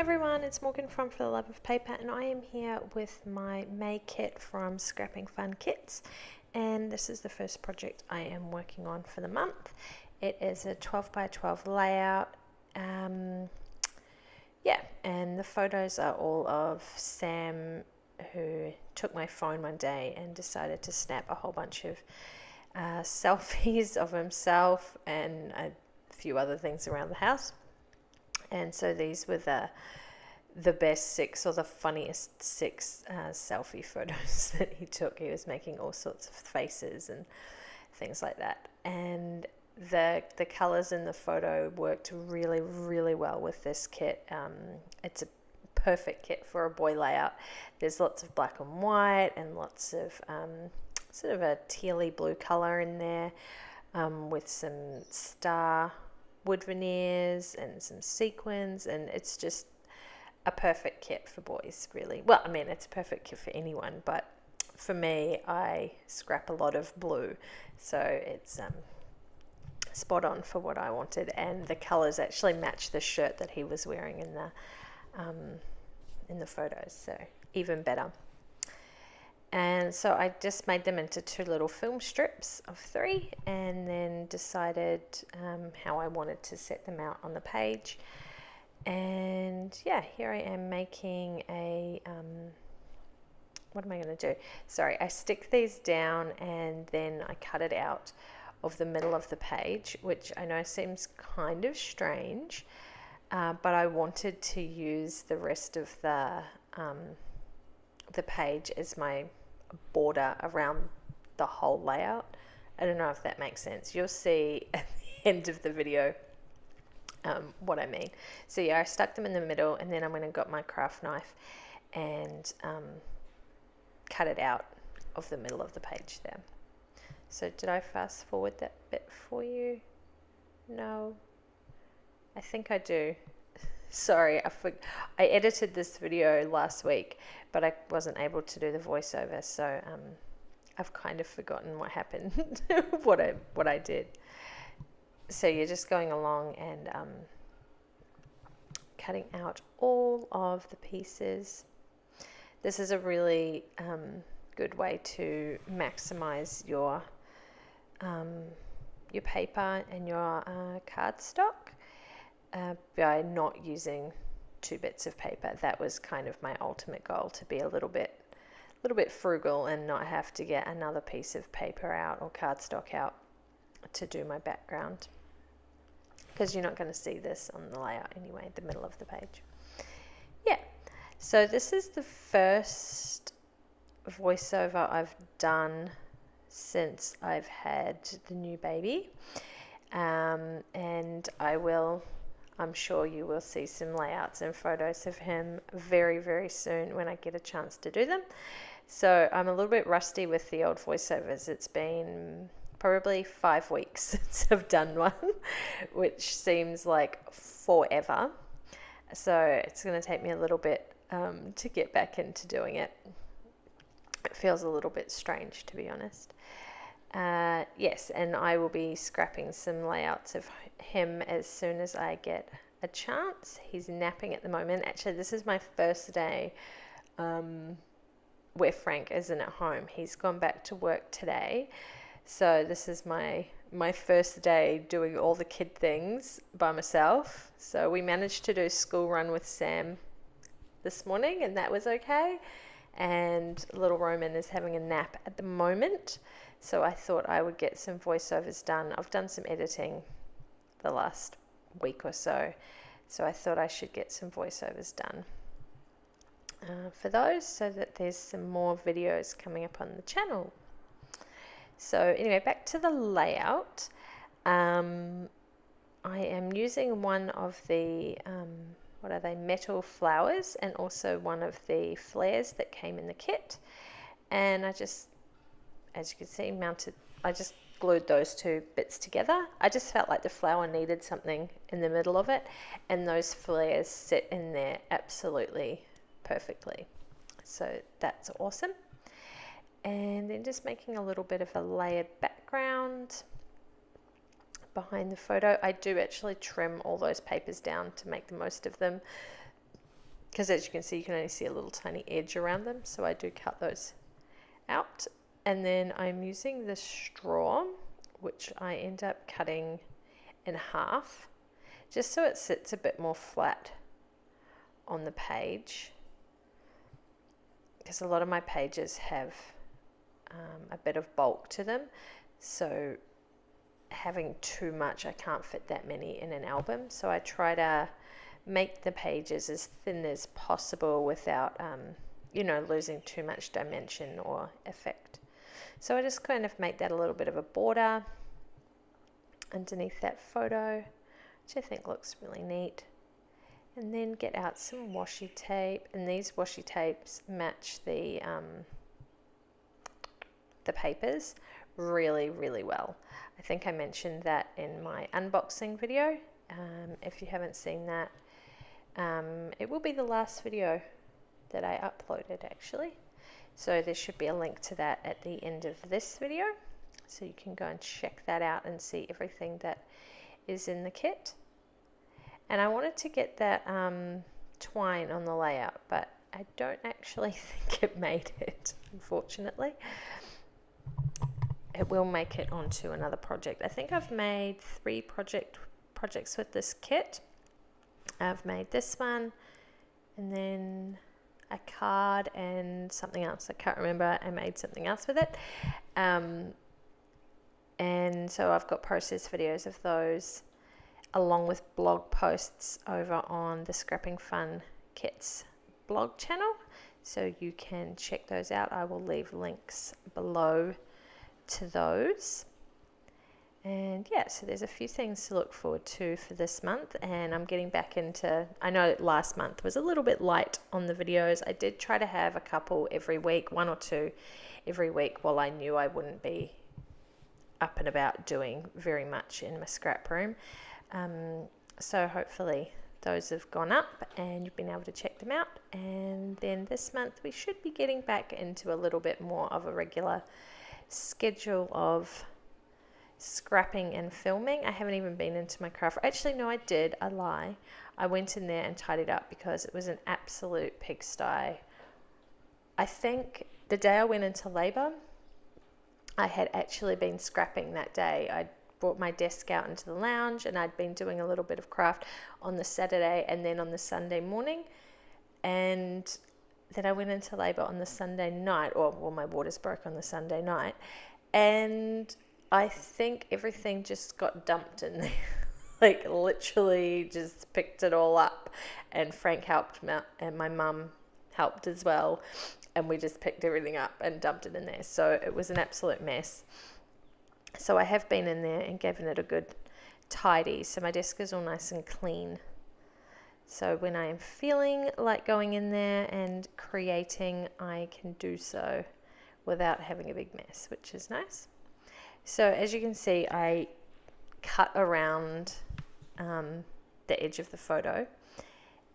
everyone, it's Morgan from For the Love of Paper, and I am here with my May kit from Scrapping Fun Kits, and this is the first project I am working on for the month. It is a 12 by 12 layout, and the photos are all of Sam, who took my phone one day and decided to snap a whole bunch of selfies of himself and a few other things around the house. And so these were the best 6 or the funniest 6 selfie photos that he took. He was making all sorts of faces and things like that. And the colors in the photo worked really, really well with this kit. It's a perfect kit for a boy layout. There's lots of black and white and lots of sort of a tealy blue color in there, with some star wood veneers and some sequins, and it's just a perfect kit for boys, really. Well, I mean, it's a perfect kit for anyone, but for me, I scrap a lot of blue, so it's spot on for what I wanted, and the colors actually match the shirt that he was wearing in the photos, so even better. And so I just made them into 2 little film strips of 3, and then decided how I wanted to set them out on the page. And yeah, here I am making a, what am I going to do? Sorry, I stick these down and then I cut it out of the middle of the page, which I know seems kind of strange, but I wanted to use the rest of the page as my border around the whole layout. I don't know if that makes sense. You'll see at the end of the video what I mean. So yeah, I stuck them in the middle, and then I'm going to get my craft knife and cut it out of the middle of the page there. So did I fast forward that bit for you? No, I think I do. Sorry, I edited this video last week, but I wasn't able to do the voiceover, so I've kind of forgotten what happened, what I did. So you're just going along and cutting out all of the pieces. This is a really good way to maximize your paper and your cardstock. By not using 2 bits of paper. That was kind of my ultimate goal, to be a little bit frugal and not have to get another piece of paper out or cardstock out to do my background, because you're not going to see this on the layout anyway, the middle of the page. Yeah, so this is the first voiceover I've done since I've had the new baby, and I'm sure you will see some layouts and photos of him very, very soon when I get a chance to do them. So I'm a little bit rusty with the old voiceovers. It's been probably 5 weeks since I've done one, which seems like forever. So it's going to take me a little bit to get back into doing it. It feels a little bit strange, to be honest. Yes, and I will be scrapping some layouts of him as soon as I get a chance. He's napping at the moment. Actually, this is my first day where Frank isn't at home. He's gone back to work today, so this is my first day doing all the kid things by myself. So we managed to do school run with Sam this morning, and that was okay. And little Roman is having a nap at the moment, so I thought I would get some voiceovers done. I've done some editing the last week or so I thought I should get some voiceovers done for those, so that there's some more videos coming up on the channel. So anyway, back to the layout. I am using one of the what are they, metal flowers, and also one of the flares that came in the kit, and I just, as you can see, I just glued those 2 bits together. I just felt like the flower needed something in the middle of it, and those flares sit in there absolutely perfectly, so that's awesome. And then just making a little bit of a layered background behind the photo. I do actually trim all those papers down to make the most of them, because as you can see, you can only see a little tiny edge around them, so I do cut those out. And then I'm using this straw, which I end up cutting in half, just so it sits a bit more flat on the page, because a lot of my pages have a bit of bulk to them, so having too much, I can't fit that many in an album. So I try to make the pages as thin as possible without you know, losing too much dimension or effect. So I just kind of make that a little bit of a border underneath that photo, which I think looks really neat. And then get out some washi tape, and these washi tapes match the papers really, really well. I think I mentioned that in my unboxing video. If you haven't seen that, it will be the last video that I uploaded actually. So there should be a link to that at the end of this video. So you can go and check that out and see everything that is in the kit. And I wanted to get that twine on the layout, but I don't actually think it made it, unfortunately. It will make it onto another project. I think I've made 3 projects with this kit. I've made this one, and then a card and something else. I can't remember. I made something else with it. And so I've got process videos of those, along with blog posts over on the Scrapping Fun Kits blog channel. So you can check those out. I will leave links below to those. And yeah, so there's a few things to look forward to for this month, and I'm getting back into, I know last month was a little bit light on the videos. I did try to have a couple every week, 1 or 2 every week, while I knew I wouldn't be up and about doing very much in my scrap room. So hopefully those have gone up and you've been able to check them out. And then this month we should be getting back into a little bit more of a regular schedule of scrapping and filming. I haven't even been into my craft. Actually, no, I did. I lie. I went in there and tidied up because it was an absolute pigsty. I think the day I went into labor, I had actually been scrapping that day. I brought my desk out into the lounge, and I'd been doing a little bit of craft on the Saturday and then on the Sunday morning. And then I went into labor on the Sunday night, or well, my waters broke on the Sunday night. And I think everything just got dumped in there. Like literally just picked it all up. And Frank helped me, and my mum helped as well. And we just picked everything up and dumped it in there. So it was an absolute mess. So I have been in there and given it a good tidy. So my desk is all nice and clean. So when I am feeling like going in there and creating, I can do so without having a big mess, which is nice. So as you can see, I cut around the edge of the photo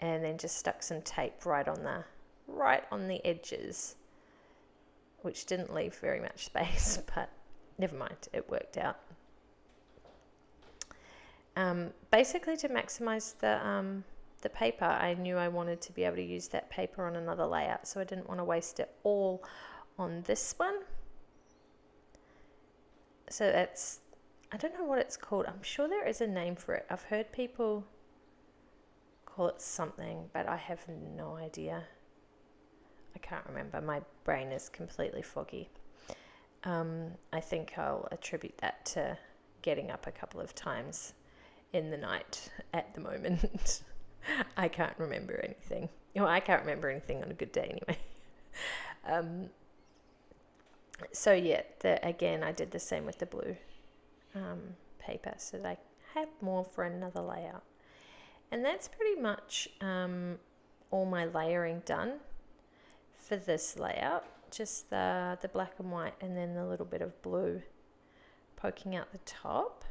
and then just stuck some tape right on the edges, which didn't leave very much space, but never mind, it worked out. Basically, to maximize the paper, I knew I wanted to be able to use that paper on another layout, so I didn't want to waste it all on this one. So that's, I don't know what it's called. I'm sure there is a name for it. I've heard people call it something, but I have no idea. I can't remember. My brain is completely foggy. I think I'll attribute that to getting up a couple of times in the night at the moment. I can't remember anything. Well, I can't remember anything on a good day anyway. So yeah, again, I did the same with the blue paper, so that I have more for another layout. And that's pretty much all my layering done for this layout. Just the black and white, and then the little bit of blue poking out the top.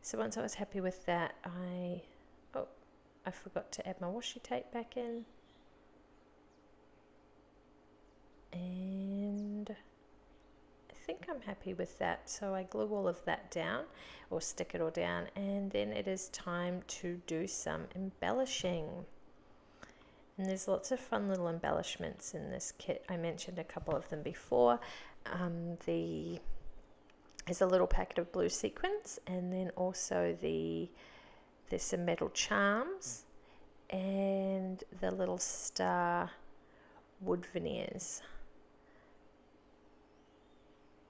So once I was happy with that, I forgot to add my washi tape back in. And I think I'm happy with that. So I glue all of that down, or stick it all down, and then it is time to do some embellishing. And there's lots of fun little embellishments in this kit. I mentioned a couple of them before. There's a little packet of blue sequins, and then also there's some metal charms and the little star wood veneers.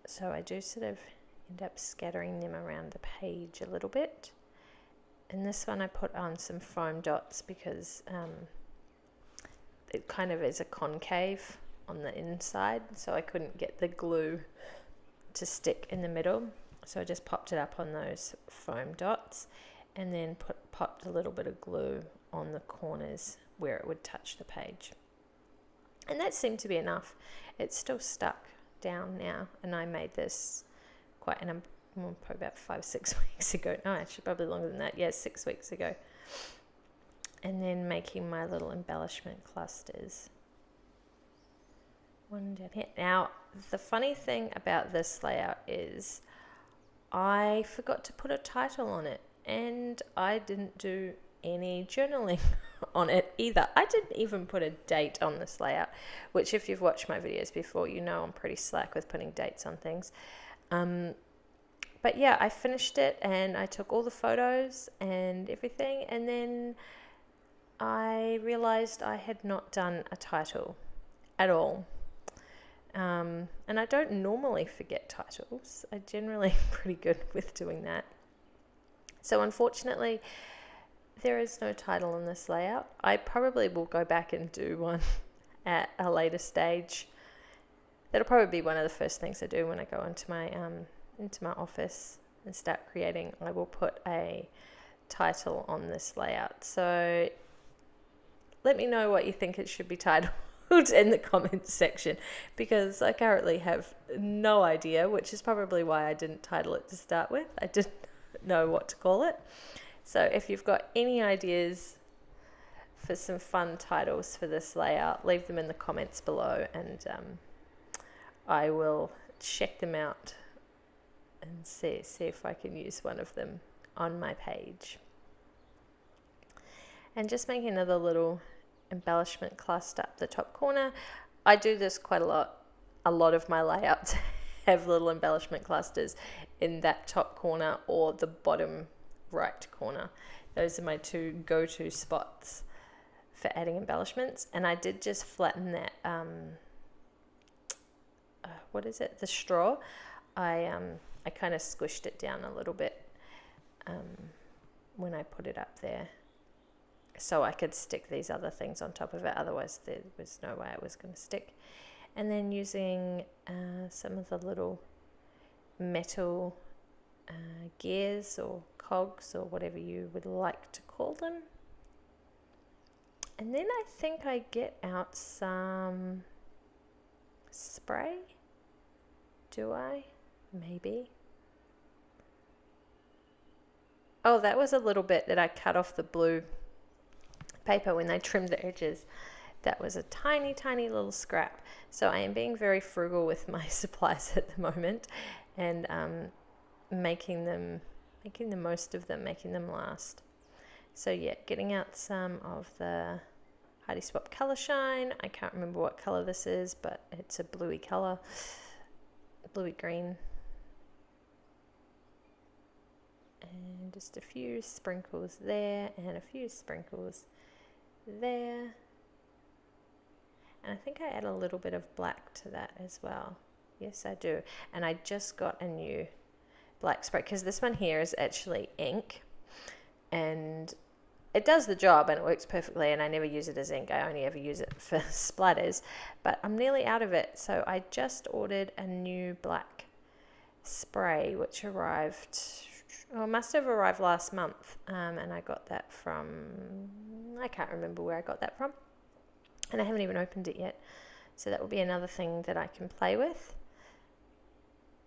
So I do sort of end up scattering them around the page a little bit. And this one I put on some foam dots because it kind of is a concave on the inside, so I couldn't get the glue to stick in the middle. So I just popped it up on those foam dots and then popped a little bit of glue on the corners where it would touch the page. And that seemed to be enough. It's still stuck down now, and I made this probably about 5-6 weeks ago. No, actually probably longer than that. Yeah, 6 weeks ago. And then making my little embellishment clusters. One down here. Now, the funny thing about this layout is I forgot to put a title on it, and I didn't do any journaling on it either. I didn't even put a date on this layout, which if you've watched my videos before, you know I'm pretty slack with putting dates on things. But yeah, I finished it and I took all the photos and everything, and then I realized I had not done a title at all. And I don't normally forget titles. I'm generally pretty good with doing that. So unfortunately, there is no title on this layout. I probably will go back and do one at a later stage. That'll probably be one of the first things I do when I go into my office and start creating. I will put a title on this layout. So let me know what you think it should be titled in the comments section, because I currently have no idea, which is probably why I didn't title it to start with. I didn't know what to call it. So if you've got any ideas for some fun titles for this layout, leave them in the comments below, and I will check them out and see if I can use one of them on my page. And just making another little embellishment cluster up the top corner. I do this quite a lot. A lot of my layouts have little embellishment clusters in that top corner or the bottom right corner. Those are my two go-to spots for adding embellishments. And I did just flatten that the straw. I kind of squished it down a little bit when I put it up there, so I could stick these other things on top of it. Otherwise there was no way it was going to stick. And then using some of the little metal gears or cogs or whatever you would like to call them. And then I think I get out some spray. Do I? Maybe. Oh, that was a little bit that I cut off the blue paper when they trimmed the edges. That was a tiny, tiny little scrap. So I am being very frugal with my supplies at the moment, and making the most of them, making them last. So yeah, getting out some of the Hardy Swap Color Shine. I can't remember what color this is, but it's a bluey color, bluey green. And just a few sprinkles there and a few sprinkles there. And I think I add a little bit of black to that as well. Yes, I do. And I just got a new black spray, because this one here is actually ink, and it does the job and it works perfectly, and I never use it as ink. I only ever use it for splatters, but I'm nearly out of it. So I just ordered a new black spray, which arrived, must have arrived last month, and I got that from, I can't remember where I got that from, and I haven't even opened it yet. So that will be another thing that I can play with.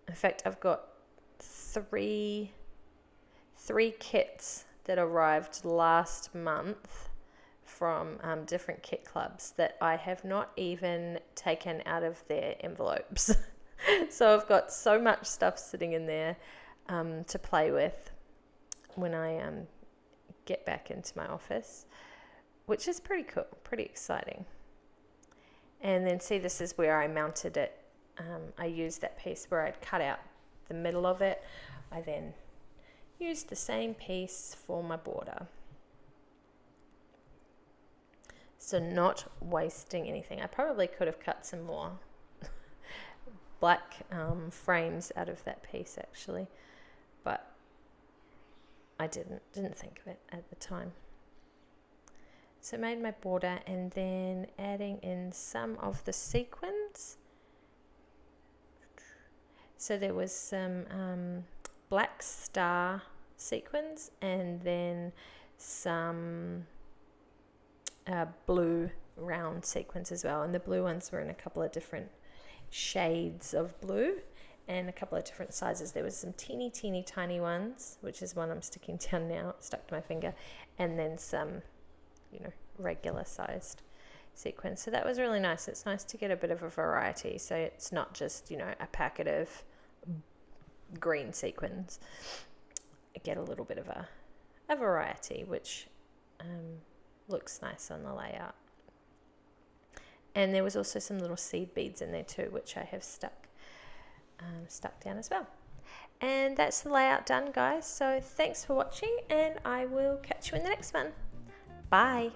In fact, I've got three kits that arrived last month from different kit clubs that I have not even taken out of their envelopes. So I've got so much stuff sitting in there to play with when I get back into my office. which is pretty cool, pretty exciting. And then see, this is where I mounted it. I used that piece where I'd cut out the middle of it. I then used the same piece for my border. So not wasting anything. I probably could have cut some more black frames out of that piece actually, but I didn't think of it at the time. So I made my border and then adding in some of the sequins. So there was some black star sequins and then some blue round sequins as well. And the blue ones were in a couple of different shades of blue and a couple of different sizes. There was some teeny tiny ones, which is one I'm sticking down now, stuck to my finger, and then some, you know, regular sized sequins. So that was really nice. It's nice to get a bit of a variety, so it's not just, you know, a packet of green sequins. I get a little bit of a variety, which looks nice on the layout. And there was also some little seed beads in there too, which I have stuck down as well. And that's the layout done, guys. So thanks for watching, and I will catch you in the next one. Bye.